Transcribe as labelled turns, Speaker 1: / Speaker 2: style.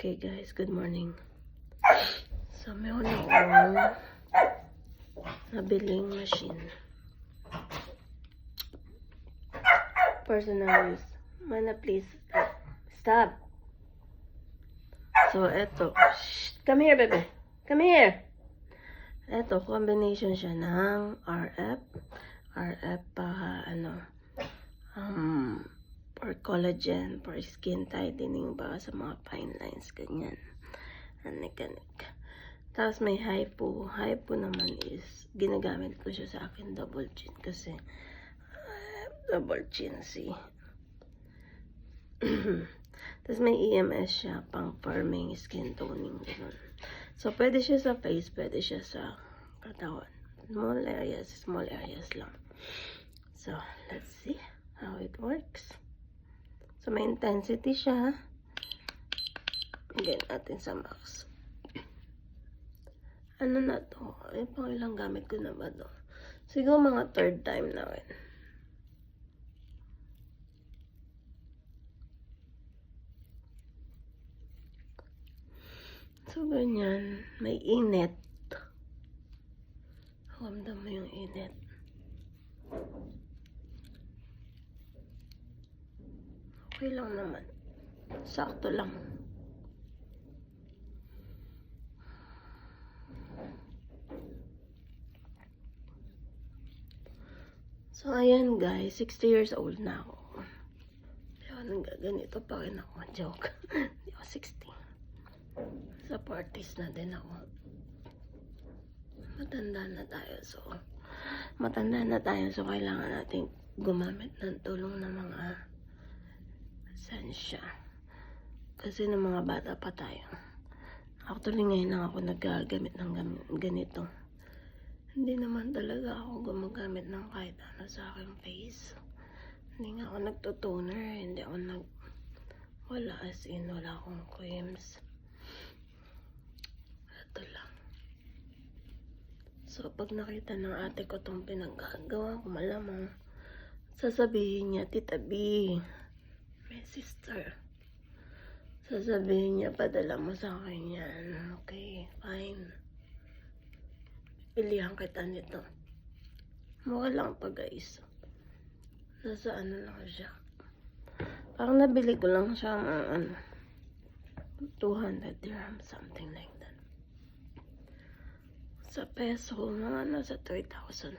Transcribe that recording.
Speaker 1: Okay guys, good morning. So meron akong nabiling machine. Personal use. Mana please. Stop. So eto. Shh, come here baby. Come here. Eto, combination siya ng RF para for collagen, for skin tightening, para sa mga fine lines, ganyan. Anik-anik. Tapos may hypo. Hypo naman is, ginagamit ko siya sa akin double chin kasi double chin, see. Tapos may EMS siya, pang firming, skin toning, gano'n. So, pwede siya sa face, pwede siya sa katawan. Small areas lang. So, let's see how it works. So, may intensity siya. Again, natin sa max. Ano na to? Ay, pang ilang gamit ko na ba to? Siguro mga third time na rin. So, ganyan. May init. Ramdam mo yung init. Okay lang naman. Sakto lang. So, ayan guys. 60 years old na ako. Pero ganito pa rin ako. Joke. Hindi ako 60. Sa parties na din ako. Matanda na tayo. So, kailangan natin gumamit ng tulong ng mga sensya. Kasi ng mga bata pa tayo. Actually, ngayon lang ako nagagamit ng ganito. Hindi naman talaga ako gumagamit ng kahit ano sa aking face. Hindi nga ako nagtutoner. Hindi ako wala as in, wala akong creams. Ito lang. So, pag nakita ng ate ko itong pinagagawa ko, malamang sasabihin niya, Tita B, my sister. Sasabihin niya, padala mo sa akin yan. Okay, fine. Pilihan kita nito. Mukha lang pa guys. Nasa ano lang siya. Parang nabili ko lang siya 200 dirhams, something like that. Sa peso, mga nasa 3,000.